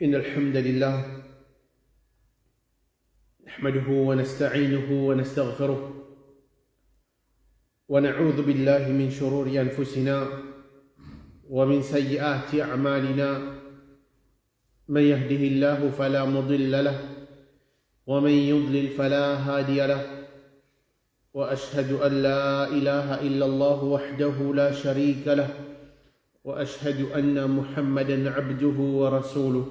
إن الحمد لله نحمده ونستعينه ونستغفره ونعوذ بالله من شرور أنفسنا ومن سيئات أعمالنا من يهده الله فلا مضل له ومن يضلل فلا هادي له وأشهد أن لا إله إلا الله وحده لا شريك له وأشهد أن محمدًا عبده ورسوله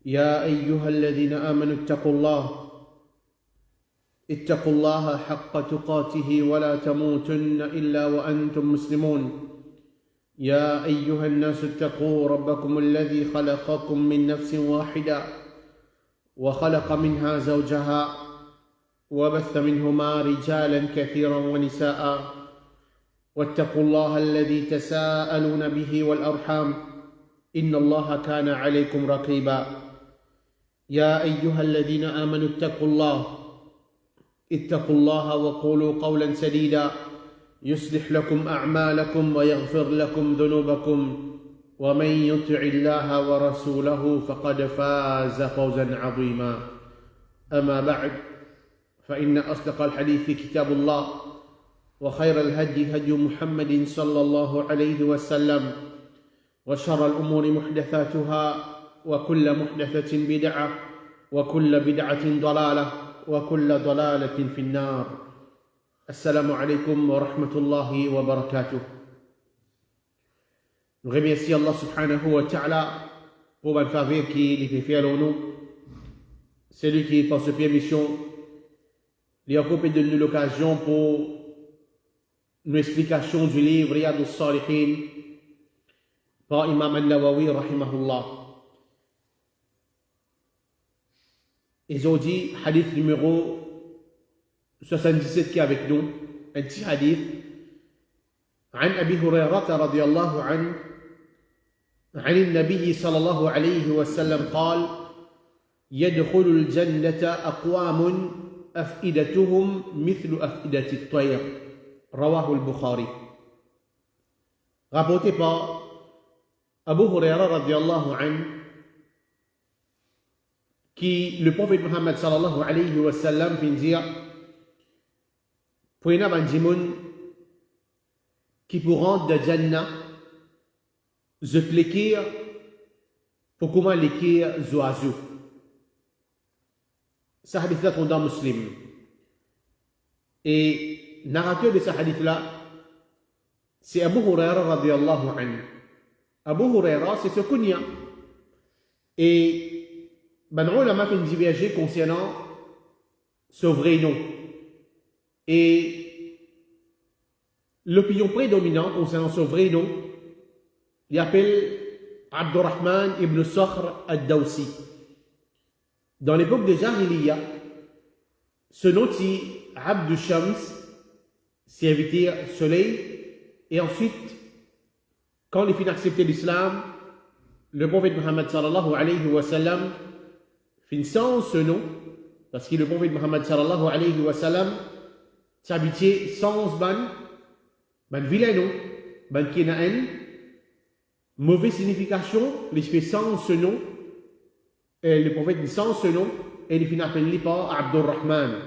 يا أيها الذين آمنوا اتقوا الله حق تقاته ولا تموتن إلا وأنتم مسلمون يا أيها الناس اتقوا ربكم الذي خلقكم من نفس واحدة وخلق منها زوجها وبث منهما رجالا كثيرا ونساء واتقوا الله الذي تساءلون به والأرحام إن الله كان عليكم رقيبا يا أيها الذين آمنوا اتقوا الله وقولوا قولا سديدا يصلح لكم أعمالكم ويغفر لكم ذنوبكم ومن يطع الله ورسوله فقد فاز فوزا عظيما أما بعد فإن أصدق الحديث كتاب الله وخير الهدي هدي محمد صلى الله عليه وسلم وشر الأمور محدثاتها وكل محدثة بدعة وكل بدعة ضلالة وكل ضلالة في النار. Assalamu alaikum wa rahmatullahi wa barakatuh. Nous remercions Allah subhanahu wa ta'ala pour la faveur qu'il fait faire à nous. C'est lui qui, par cette permission, il a coupé de nous l'occasion pour une explication du livre Riyad al-Salihin par Imam al-Nawawi rahimahullah. Ils ont dit, hadith numéro 77 qui est avec nous, un petit hadith. عن أبي هريرة رضي الله عنه عن النبي صلى الله عليه وسلم قال يدخل الجنة أقوام أفئدتهم مثل أفئدة الطير رواه البخاري. Rapporté par Abu Huraira radiallahu anhu, qui le prophète Muhammad sallallahu alayhi wa sallam vient dire pour une bandimoun qui pour rendre de Jannah je plékir pour comment l'ékir zoazou. Ce hadith-là est dans Muslim. Et narrateur de ce hadith-là, c'est Abu Huraira radiallahu anhu. Abu Huraira, c'est ce kunya. Et ben ulama fait une divergence concernant ce vrai nom. Et l'opinion prédominante concernant ce vrai nom, il appelle Abdurrahman ibn Sakhr al-Dawsi. Dans l'époque de Jahiliya, ce nom dit Abdu Shams, serviteur soleil, et ensuite, quand il finit d'accepter l'islam, le prophète Muhammad sallallahu alayhi wa sallam finit sans ce nom, parce que le prophète Muhammad sallallahu alayhi wa sallam s'habitiait sans ban vilain nom, ban kinaen, mauvaise signification, les fait sans ce nom, et le prophète dit sans ce nom, et il finit appelé par Abdurrahman.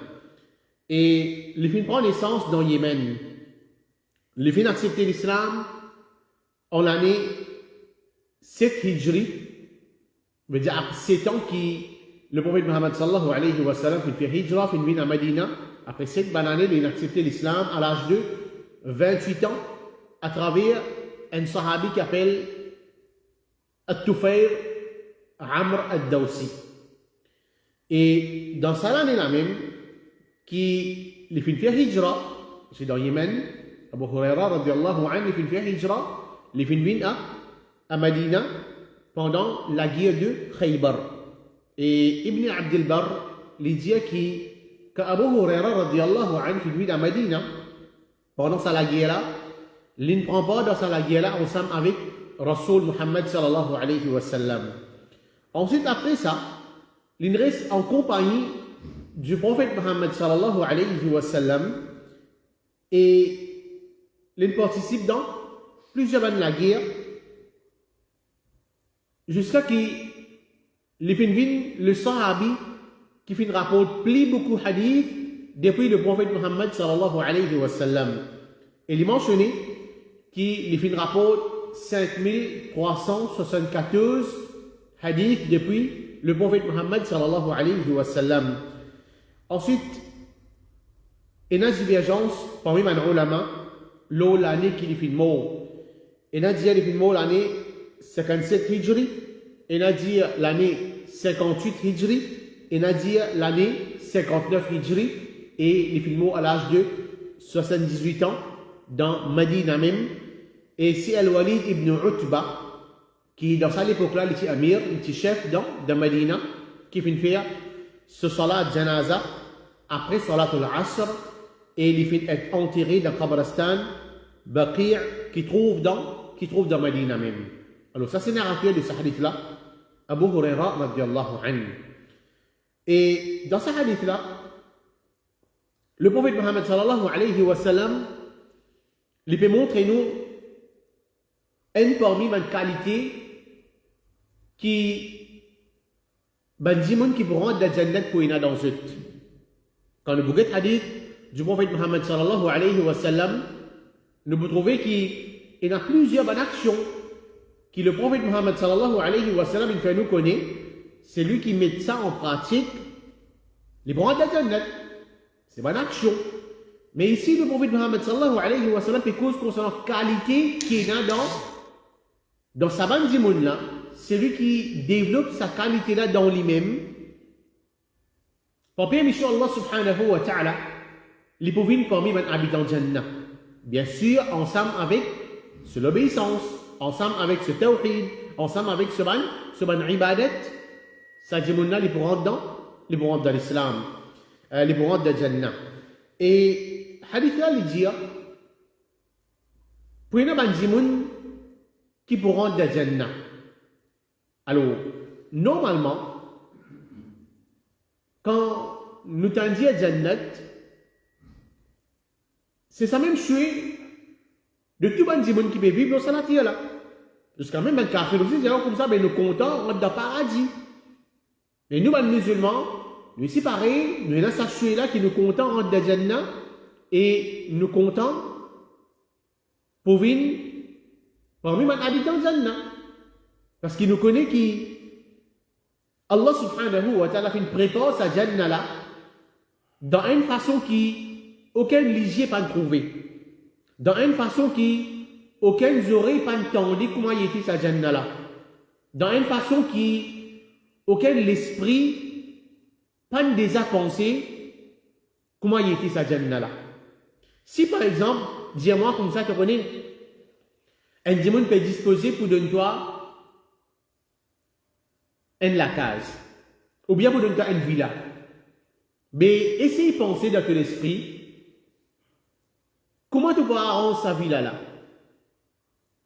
Et il finit prend naissance dans Yémen. Il finit accepter l'islam en l'année 7 Hijri, veut dire après 7 ans qui le prophète Muhammad sallallahu alayhi wa sallam fait Hijra, fait une à Medina, après 7 bonnes années, il a accepté l'islam à l'âge de 28 ans à travers un sahabi qui appelle At-Tufayr Amr al-Dawsi. Et dans cette année-là même, qui les fait faire Hijra, c'est dans Yémen, Abu Huraira radiallahu anhu, il fait Hijra, les fait venir à Medina pendant la guerre de Khaybar. Et Ibn Abdel Barr lui dit qu'Abu Huraira radiallahu anhu fait venir à Medina pendant sa guerre-là, il ne prend pas dans sa guerre-là ensemble avec Rasul Muhammad sallallahu alayhi wa sallam. Ensuite, après ça, il reste en compagnie du prophète Muhammad sallallahu alayhi wa sallam et il participe dans plusieurs années de la guerre jusqu'à qu'il le sahabi qui fait rapporte plus beaucoup de hadith depuis le prophète Muhammad sallallahu alayhi wa sallam. Et il est mentionné qu'il fait rapporte 5374 hadith depuis le prophète Muhammad sallallahu alayhi wa sallam. Ensuite, il y a une divergence parmi les ulama l'année qu'il fait mort. Il y a dit qu'il fait mort l'année 57 Hijri, il y a dit l'année 58 Hijri, il y a dit l'année 59 Hijri, et il fait mort à l'âge de 78 ans dans Medina même. Et c'est Al-Walid ibn Utba, qui dans cette époque-là, il était amir, il était chef dans Medina, qui fait faire ce salat janaza après salat al-Asr, et il fait être enterré dans Qabristan Baqi' qui trouve dans Medina même. Alors ça c'est narratif de ce hadith-là, Abu Huraira radiallahu anhu. Et dans ce hadith-là, le prophète Muhammad sallallahu alayhi wa sallam, il peut montrer nous une parmi les qualités qui qui pourront être Jannat pour une dans eux. Quand nous regardons le hadith du prophète Muhammad sallallahu alayhi wa sallam, nous pouvons trouver qu'il y a plusieurs bonnes actions que le prophète Muhammad sallallahu alayhi wa sallam il fait nous connaître. C'est lui qui met ça en pratique. Les pourront être Jannat. C'est bonne action. Mais ici, le prophète Muhammad sallallahu alayhi wa sallam fait cause concernant la qualité qu'il y a dans sa bande d'imoun là. C'est lui qui développe sa qualité là dans lui-même. Pour permettre Allah subhanahu wa ta'ala, les pauvres parmi les habitants de Jannah. Bien sûr, ensemble avec l'obéissance, ensemble avec ce tawhid, ensemble avec ce ban ibadat, ça dit là, les pourront dans l'islam, les pourront dans Jannah. Et hadith là, il dit, pour une ban qui pourront dans Jannah. Alors, normalement, quand nous t'en dit à Jannat, c'est ça même chose de tout le monde qui peut vivre dans cette terre là. Jusqu'à même un café aussi, comme ça, nous comptons dans le paradis. Mais nous, les musulmans, nous ici pareil, nous avons cette chose là qui nous comptons entre la Jannah et nous comptons pour venir parmi les habitants de Jannah. Parce qu'il nous connaît qui Allah subhanahu wa ta'ala fait une préparation à Jannah là dans une façon qui aucun lisier pas trouvé, dans une façon qui aucun oreilles pas entendu comment il était sa Jannah là, dans une façon qui aucun l'esprit pas déjà pensé comment il était sa Jannah là. Si par exemple, dis-moi comme ça tu connais un démon peut disposer pour donner toi la case, ou bien pour donner une villa. Mais essayez de penser dans ton esprit, comment tu peux arranger sa villa là?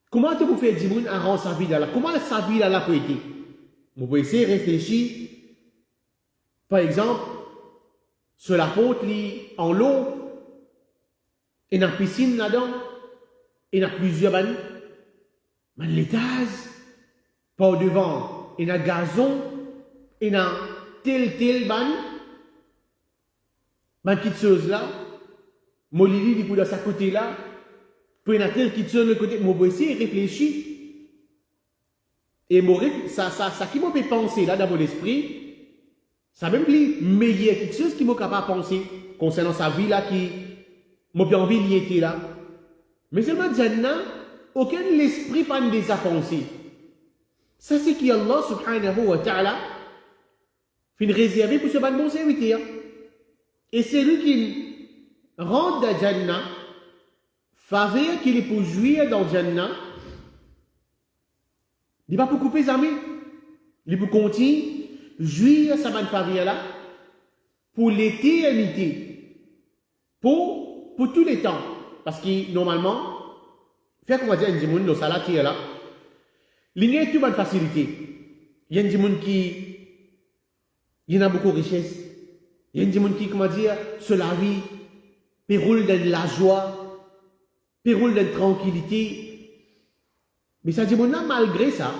Comment tu peux faire du monde arranger sa villa là? Comment sa villa là peut être? Vous pouvez essayer de réfléchir, par exemple, sur la porte en l'eau, il y a une piscine là-dedans, il y a plusieurs bannes, mais l'étage, par devant, il y a gazon, il y a tel ban petite chose là, Molili dit pour de sa côté là, puis il y a tel petite chose de l'autre côté, moi je essayer de réfléchir. Et ça qui m'a fait penser là dans mon esprit, ça même plus meilleur quelque chose qui m'a capable de penser concernant sa vie là qui m'a bien envie d'y être là. Mais seulement Jannah, aucun l'esprit pas déjà pensé. Ça, c'est qui Allah subhanahu wa ta'ala fait réserver pour ce bon serviteur. Et c'est lui qui rentre dans Jannah, faveur qu'il est pour jouir dans Jannah. Il n'est pas pour couper les amis. Il est pour continuer, jouir sa bonne faveur là, pour l'éternité. Pour tous les temps. Parce que normalement, faire comme on va dire, un monde dans sa là, il y a une bonne facilité. Il y a des gens qui il y a beaucoup de richesse. Il y a des gens qui, comment dire, se la vie, péroule dans la joie, péroule dans la tranquillité. Mais ça dit, malgré ça,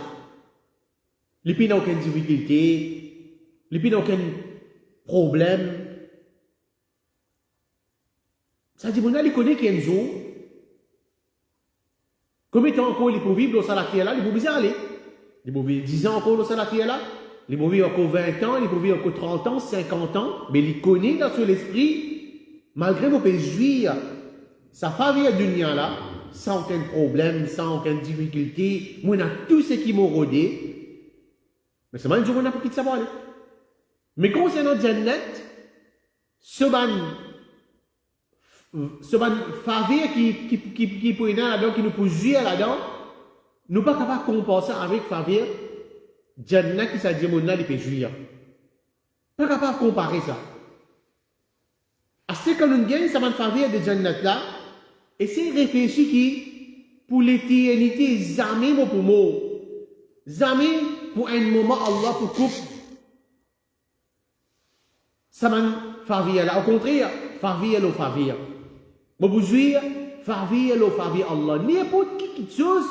Les pays n'ont aucune difficulté, les pays n'ont aucun problème. Ça dit, on a les connaît qui ont combien de temps encore ils peuvent vivre au salarié là, ils peuvent aller. Ils peuvent vivre 10 ans encore au salarié là, ils peuvent vivre encore 20 ans, ils peuvent vivre encore 30 ans, 50 ans, mais ils connaissent dans son esprit, malgré vos pays jouir, ça fait vivre dunya là, sans aucun problème, sans aucune difficulté. Moi, on a tout ce qui m'ont rodé, mais c'est un jour on a pas qui de savoir aller. Mais concernant Jannat, ce faveur qui peut être là-dedans, qui nous peut jouer là-dedans, nous ne sommes pas capables de compenser avec faveur Jannat qui s'est dit mon âme peut jouir. Pas capable de comparer ça. À ce que nous gagnons, ça va faveur de Jannat là, et c'est réfléchir qui, pour l'éternité, jamais pour moi, jamais pour un moment Allah pour coupe. Ça va faveur là. Au contraire, faveur au faveur. Moi, vous jouir, faveur au faveur Allah. N'importe qui chose,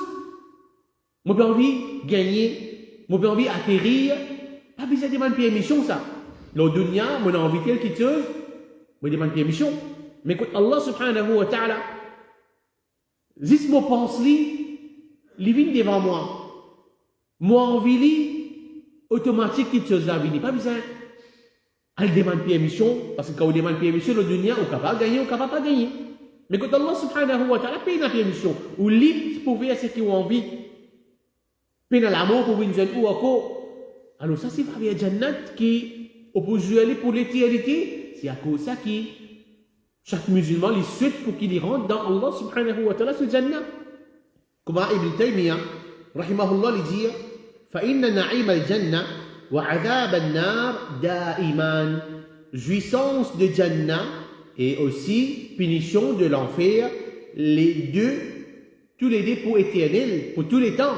moi, j'ai envie de gagner, moi, j'ai envie d'acquérir. Pas besoin de demander permission, ça. Dans le dunya, moi, j'ai envie de quelque chose, moi, je demande permission. Mais quand Allah subhanahu wa ta'ala, juste moi pense il vient devant moi. Moi, envie, automatique, quelque chose là, vient. Pas besoin. Elle demande permission, parce que quand on demande permission, le dunya, on est capable de gagner, on est capable de pas gagner. Mais quand Allah subhanahu wa ta'ala paye la permission, ou libre pour faire ce qu'ils ont envie, paye l'amour pour une jeune ou encore, alors ça c'est faveur Jannat qui, on peut jouer pour l'éternité, c'est à cause de ça qui, chaque musulman, il souhaite pour qu'il rentre dans Allah subhanahu wa ta'ala ce Jannat. Comme Ibn Taymiyyah, rahimahullah, il dit, فَإِنَّ نَعِيمَ الْجَنَّةِ وَعَذَابَ النَّارِ دَائِمًا. Jouissance de Jannah et aussi punition de l'enfer, les deux, tous les deux pour éternel, pour tous les temps.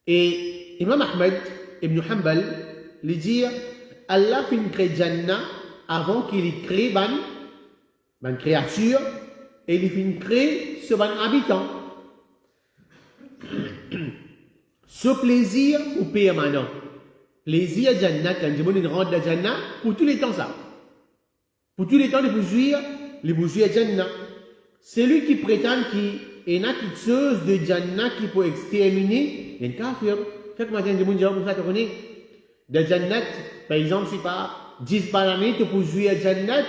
Et Imam Ahmed ibn Hanbal lui dit, Allah fin crée Jannah avant qu'il crée ban créature, et il fin crée ce ban habitant. Ce plaisir ou permanent. Plaisir Jannah, quand je rentre dans Jannah, pour tous les temps ça. Pour tous les temps, les bougies Jannah. Celui qui prétend qu'il y a quelque chose de Jannah qui peut exterminer, il y a un kafir. Chaque matin, je me dis, vous savez, connaissez. De Jannah, par exemple, c'est pas 10 bananes, tu peux jouer à Jannah,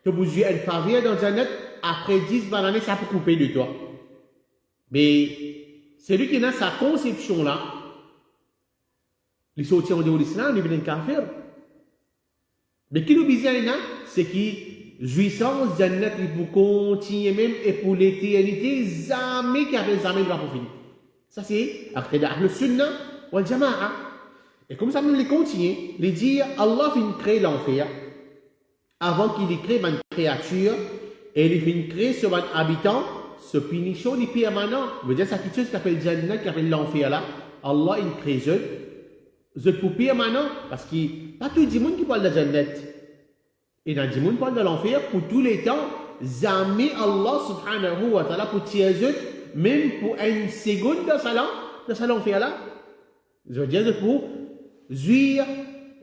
tu peux jouer à une faveur dans Jannah, après 10 bananes, ça peut couper de toi. Mais, celui qui a sa conception là, il sortit en dehors de l'islam, il devient un kafir. Mais qui nous besoin, c'est qui jouissance Jannat pour continuer même et pour l'éternité, jamais qu'il y a jamais de la pour finir. Ça c'est après le sunnah ou le jama'a. Et comme ça, nous les continuer, les dire Allah fin créer l'enfer avant qu'il ait créé une créature et il fin créer sur un habitant, ce punition du permanent. Veut dire ça quelque chose qui s'appelle Jannat, qui appelle l'enfer là. Allah il crée je pour permanent, parce que pas tout le monde qui parle de Jannat. Et dans le monde qui parle de l'enfer, pour tous les temps, jamais Allah subhanahu wa ta'ala pour tirer même pour une seconde dans sa l'enfer là. Je veux dire, pour jouir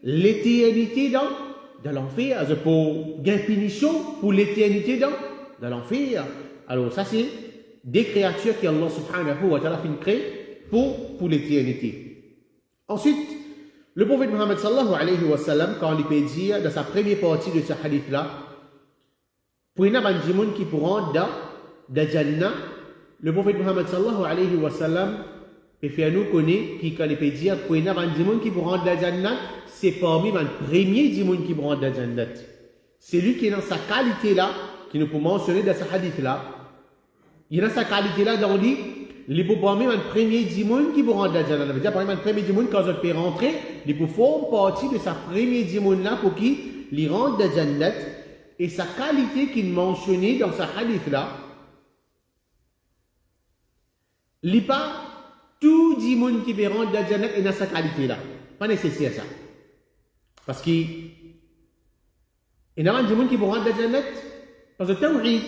l'éternité dans l'enfer, pour gagner punition pour l'éternité dans l'enfer. Alors ça c'est des créatures que Allah subhanahu wa ta'ala fait créer pour l'éternité. Ensuite, le prophète Muhammad sallallahu alayhi wa sallam, quand il peut dire dans sa première partie de ce hadith-là, pour une abandon qui pourront dans Jannah, le prophète Muhammad sallallahu alayhi wa sallam peut faire nous connaître qui quand il peut dire pour une abandon qui pourront dans Jannah, c'est parmi les premiers démons qui pourront dans Jannah. C'est lui qui est dans sa qualité-là, qui nous peut mentionner dans ce hadith-là. Il est dans sa qualité-là dans lui. Les pour parmi les premiers démons qui vont rentrer dans la Jannah. Ça veut dire parmi les premiers démons quand je peux rentrer, ils pour former partie de sa première démon là pour qui il rentre dans la Jannah. Et sa qualité qu'il mentionnait dans sa hadith là, il n'est pas tout démon qui veut rentrer dans la Jannah est dans sa qualité là. Pas nécessaire ça. Parce qu'il y a des démons qui vont rentrer dans la Jannah parce que tawhid.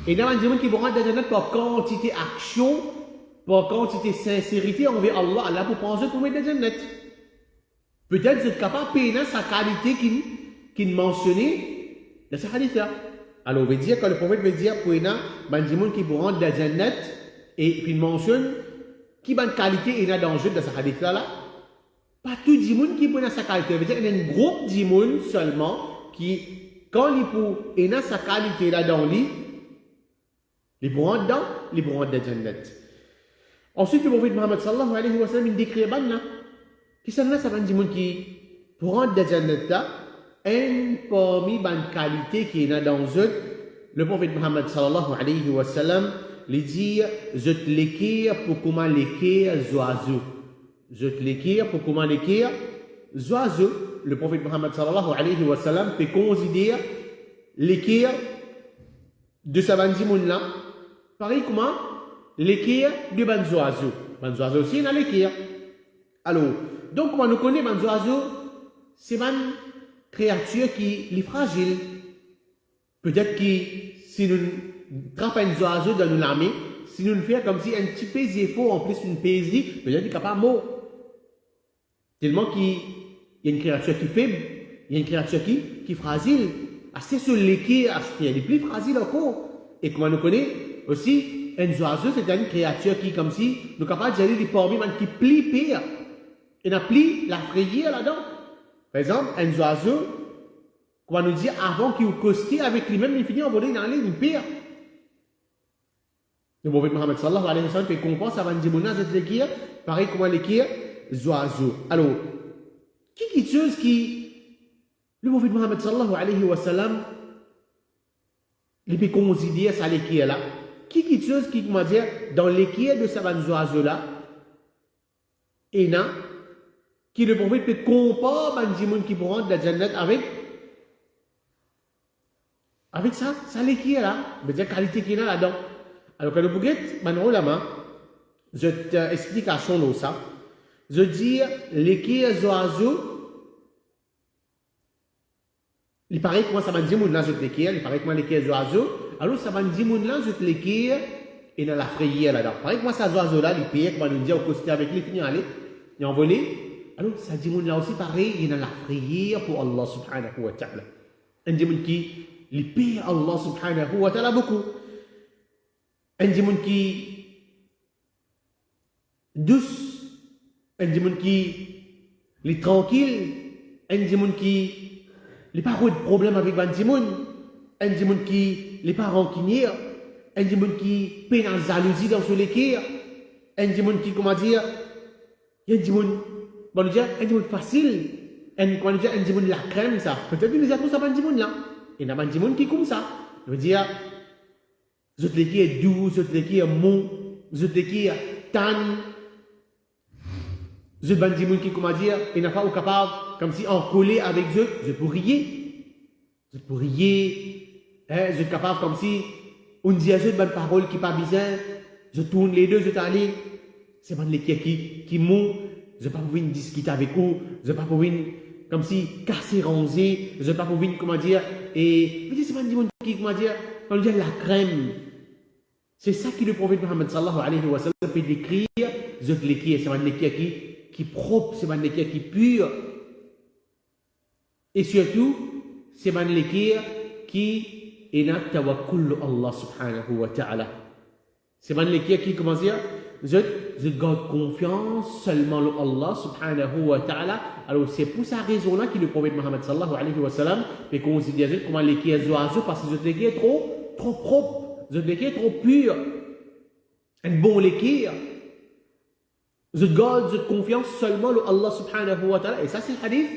Et dans les gens qui vont rentrer dans la Jannah par quantité d'action par quantité de sincérité envers Allah, Allah pour prendre pour mettre dans Jannat. Peut-être vous êtes capable de payer sa qualité qu'il mentionnait dans ce hadith-là. Alors, on veut dire, quand le prophète veut dire, pour une gens qui pour rentrer dans Jannat, et il mentionne qui bonne qualité il a dans le jeu de ce hadith-là, pas tout le monde qui prend sa qualité. Ça veut dire qu'il y a un groupe de monde seulement qui, quand il a sa qualité là dans lui, il pour rentrer dans Jannat. Ensuite, le prophète Muhammad sallallahu alayhi wa sallam, il décrit banna. Qui ça là, ça va dire qui pour rentrer dans Jannat, un parmi les qualités qui est dans le prophète Muhammad sallallahu alayhi wa sallam, il dit je te l'écrire pour comment l'écrire oiseaux. Je te l'écrire pour comment l'écrire oiseaux. Le prophète Muhammad sallallahu alayhi wa sallam peut considérer l'écrire de sa bandimoun là, pareil comment l'écrire de ban oiseaux. Ban oiseaux aussi, il a l'écrire. Alors, donc, comment nous connaissons ban oiseaux, c'est une créature qui est fragile. Peut-être que si nous trappons un oiseau dans nos armées, si nous faisons comme si un petit peu d'effort en plus une paisie, peut-être qu'il n'est pas mort. Tellement qu'il y a une créature qui est faible, il y a une créature qui est fragile. C'est sur l'équerre, elle est plus fragile encore. Et comment nous connaissons aussi, un oiseau, c'est une créature qui, comme si, nous sommes capables d'aller des parmi, qui plie pire. Il n'a plie la frayère là-dedans. Par exemple, un oiseau, comment nous dire, avant qu'il coste avec lui-même, il finit en voler dans l'île, une pire. Le prophète Muhammad sallallahu alayhi wa sallam fait qu'on pense avant de dire, cette l'équerre, pareil comment l'équerre, oiseau. Alors, qui chose qui, le prophète Muhammad sallallahu alayhi wa sallam, il peut considérer ça l'équerre là. Qui chose qui, comment dire, dans l'équerre de savane oiseau là, et là, qui le prophète peut comparer les gens qui pourront dans la Jannat avec ça l'équerre là, c'est-à-dire la qualité qu'il y a là-dedans. Alors, quand vous regardez, je t'explique à son nom ça. Je dis, l'équerre oiseau, il paraît que moi, ça m'a dit, là, je l'équerre, il paraît que moi, l'équerre oiseau, alors ça m'a dit, là, je l'équerre, et dans la frayère là-dedans. Il paraît que moi, ça oiseau là, il paye, comme on nous dit, au côté avec lui, il aller, il envolé. Alors, ça dit, là aussi, pareil, il est dans la frayère pour Allah subhanahu wa ta'ala. Un démon qui, il paye Allah subhanahu wa ta'ala beaucoup. Un démon qui douce, un démon qui est tranquille, un démon qui n'est pas de problème avec un démon qui n'est pas rancunier, un démon qui peine en jalousie dans son équerre, un démon qui, comment dire, il y a un démon, bon, un démon facile, un démon la crème, ça. Peut-être que nous avons ça, un démon là. Il y a un démon qui est comme ça. Je veux dire, je te l'équerre est doux, je te l'équerre est mou, je te l'équerre est tan. Je te dis qui, comment dire, il n'a pas capable, comme si en coller avec eux, je peux rier. Je peux rier. Je suis capable, comme si on dit à eux de bonnes paroles qui pas bizarre. Je tourne les deux, je t'allais. C'est bon l'équerre qui mou. Je ne vais pas pouvoir discuter avec eux. Je ne vais pas pouvoir, comme si, casser, ranger. Je ne vais pas pouvoir, comment dire, et c'est pas un qui, comment dire, on dit la crème. C'est ça que le prophète Muhammad sallallahu alayhi wa sallam peut décrire. Je te l'équerre, c'est un équerre qui est propre, c'est un équerre qui est pur. Et surtout, c'est un équerre qui est dans tawakkul Allah subhanahu wa ta'ala. C'est un équerre qui, comment dire, je garde confiance seulement en Allah subhanahu wa ta'ala. Alors c'est pour cette raison-là que le prophète Muhammad sallallahu alayhi wa sallam peut considérer comme l'équerre oiseau parce que je l'équerre trop propre. Je l'équerre trop pur, un bon l'équerre. Je garde confiance seulement en Allah subhanahu wa ta'ala. Et ça, c'est le hadith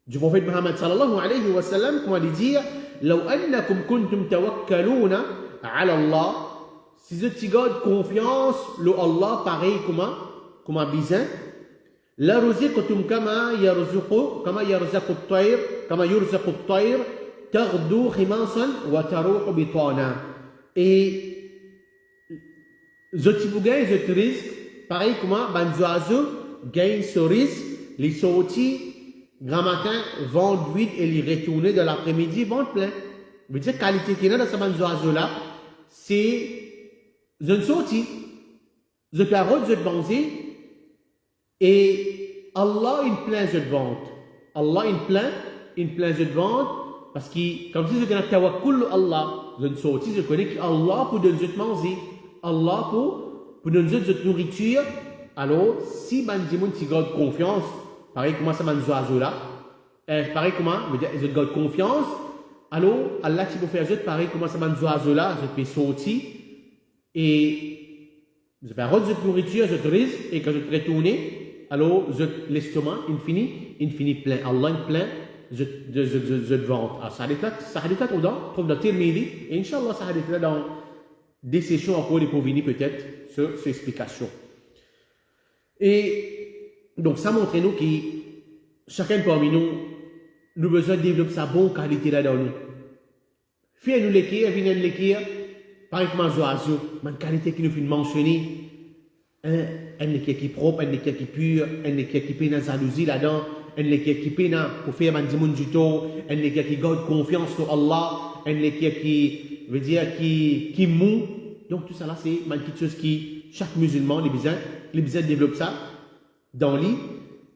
du prophète Muhammad sallallahu alayhi wa sallam, comment il dit, لو أنكم كنتم توكلون على الله, si je garde confiance en Allah, pareil comment bizarre, la رزقتم كما يرزق الطير تغدو خماصا وتروح بطانا. Et je te risque, pareil comment les oiseaux gagnent ce risque, les sorties, grand matin, vent vide et les retourner de l'après-midi, vent plein. Je veux dire, qualité qu'il y a dans ces oiseaux-là, c'est une sortie. je parole, je manger, et Allah, il plein, je vente. Allah, il plein, je vente, parce que, comme si je connais tawakkul Allah, je ne sortis, je connais qu'Allah pour donner de manger, Allah pour donner de nourriture. Alors, si man dit si garde confiance, pareil comment ça man oiseau là, pareil comment, je garde confiance, alors Allah qui peut faire je pareil comment ça man oiseau là, je peux sortir et je vais rendre de nourriture, je risque et quand je vais retourner, alors l'estomac il finit plein, Allah il plein, je vente. Alors ça hadith là trouve dans Tirmidhi et Inch'Allah ça hadith là dans des sessions encore pour venir peut-être sur cette explication. Et donc, ça montre nous que chacun parmi nous, nous avons besoin de développer sa bonne qualité là dans nous. Fais-nous l'équerre, venez l'équerre, par exemple, oiseau, une qualité qui nous fait mentionner, un équerre qui est propre, un équerre qui est pur, un équerre qui peut dans la jalousie là-dedans, un équerre qui peut pour faire un dimanche du tout, un équerre qui garde confiance sur Allah, un équerre qui veut dire qui mou. Donc, tout ça là, c'est quelque chose qui, chaque musulman, les besoin développe ça dans lui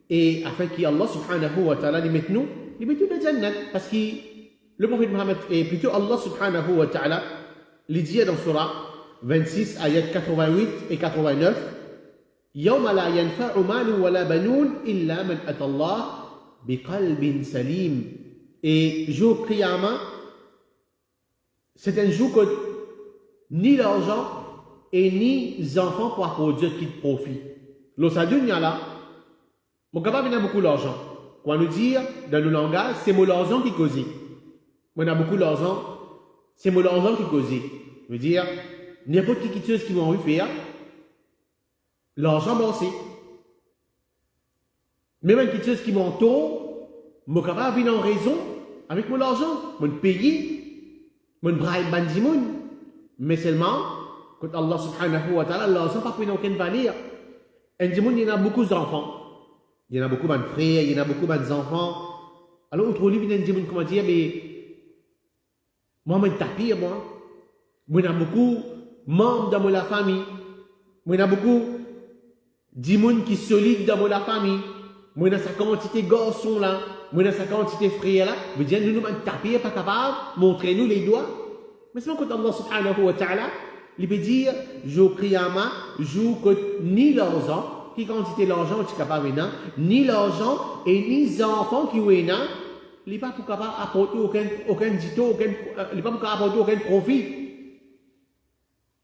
et afin qu'Allah subhanahu wa ta'ala les mette nous dans Jannat parce que le prophète Mohammed et plutôt Allah subhanahu wa ta'ala les dit dans surah 26 ayat 88 et 89 يوم لا ينفع مال ولا بنون إلا من أتى الله بقلب سليم et jour Qiyamah c'est un jour que ni l'argent et ni les enfants pour apporter qui te profitent. L'osadunia là, mon capable a beaucoup d'argent. Quand nous dire dans nos langages, c'est mon argent qui cause. On a beaucoup d'argent, c'est mon argent qui cause. Je veux dire, n'importe qui chose qui m'ont faire, l'argent bossé. Même une chose qui m'entoure, mon capable vient en raison avec mon argent, mon payer, mon braille bandimoun, mais seulement quand Allah subhanahu wa ta'ala, l'argent n'a pas pris aucune valeur. Il y a beaucoup d'enfants. Il y en a beaucoup de frères, il y en a beaucoup d'enfants. Alors, autre livre, il y a comment dire, mais moi, je suis tapis, moi. Moi, il y a beaucoup de membres dans ma famille. Moi, il y a beaucoup de gens qui sont solides dans ma famille. Moi, il y a sa quantité de garçons là. Moi, il y a sa quantité de frères là. Je veux dire, nous, nous, tapis, pas capable, montrez-nous les doigts. Mais c'est quand Allah subhanahu wa ta'ala, il peut dire, jour Qiyamah, jour que ni l'argent, qui quantité l'argent tu es capable de ni l'argent et ni les enfants qui sont là, il n'est pas pour capable apporter aucun dito, il n'est pas pour capable apporter aucun profit.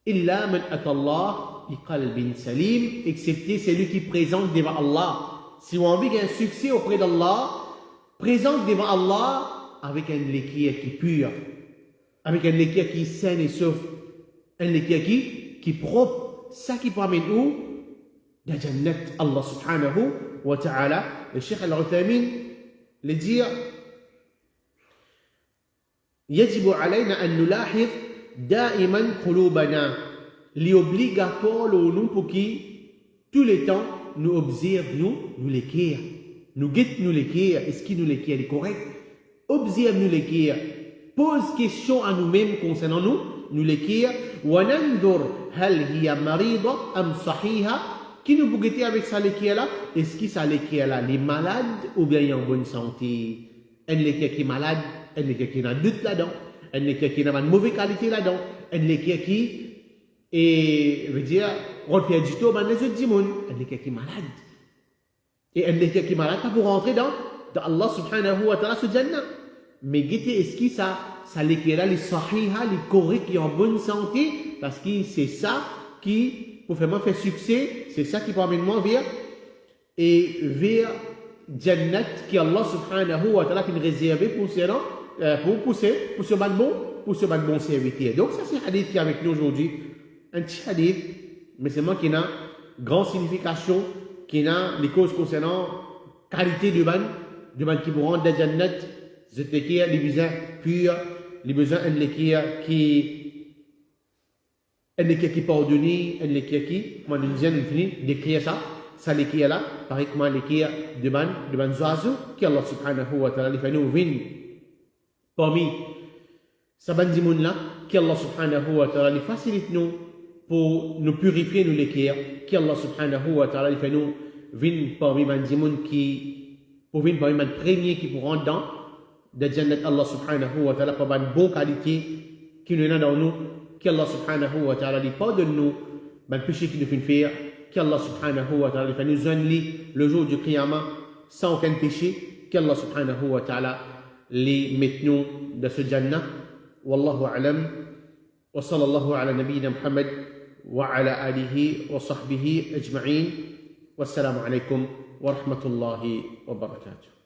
Illa man atallah bi qalbin salim, excepté celui qui présente devant Allah. Si on a envie d'un succès auprès d'Allah, présente devant Allah avec un liquide qui est pur, avec un liquide qui est sain et sauf. Un liquide qui est propre, ça qui permet où de Jannat Allah subhanahu wa ta'ala. Le Cheikh Al-Uthaymin le dire يجب علينا أن نلاحظ دائما قلوبنا l'obligatoire nous pour qui tous les temps nous observe nous l'équerre nous guette nous l'équerre est-ce que nous l'équerre est correct observe nous l'équerre pose question à nous-mêmes concernant nous l'équerre وننظر هل هي مريضة أم صحيحة qui nous bougetait avec ça l'équerre là est-ce que ça l'équerre là les malades ou bien il est en bonne santé un l'équerre qui est malade un l'équerre qui a un doute là-dedans un l'équerre qui a une mauvaise qualité là-dedans un l'équerre qui et veut dire on fait du tout dans les autres dimons un l'équerre qui est malade et un l'équerre qui est malade pas pour rentrer dans Allah subhanahu wa ta'ala ce Jannah mais guettez est-ce que ça l'équerre là les sahiha les corrects qui est en bonne santé parce que c'est ça qui pour vraiment faire succès c'est ça qui permet de moi vers Jannat qui Allah subhanahu wa ta'ala qui est réservé pour ce bon serviteur. Donc ça c'est un hadith qui est avec nous aujourd'hui. Un petit hadith, mais c'est moi qui a grande signification, qui a les causes concernant qualité de ban qui vous rend de Jannat, c'est les besoins purs, les besoins qui pardonne, un l'équerre qui, comment nous disons, nous finissons d'écrire ça l'équerre là, pareil comme l'équerre de ban oiseaux, qui Allah subhanahu wa ta'ala fait nous venir parmi sa ban dimoun là, qui Allah subhanahu wa ta'ala facilite nous pour nous purifier, nous l'équerre, qu'Allah subhanahu wa ta'ala fait nous vin parmi les gens qui, pour venir parmi les premiers qui pourront dans de Jannat Allah subhanahu wa ta'ala, par une bonne qualité qui nous est dans nous, qu'Allah subhanahu wa ta'ala pardonne nous, les péchés qui nous fait faire, qu'Allah subhanahu wa ta'ala fait nous enlever le jour du Qiyamah sans aucun péché, qu'Allah subhanahu wa ta'ala les mette nous de ce Jannah. Wallahu a'lam. وصلى الله على نبينا محمد وعلى آله وصحبه أجمعين والسلام عليكم ورحمة الله وبركاته.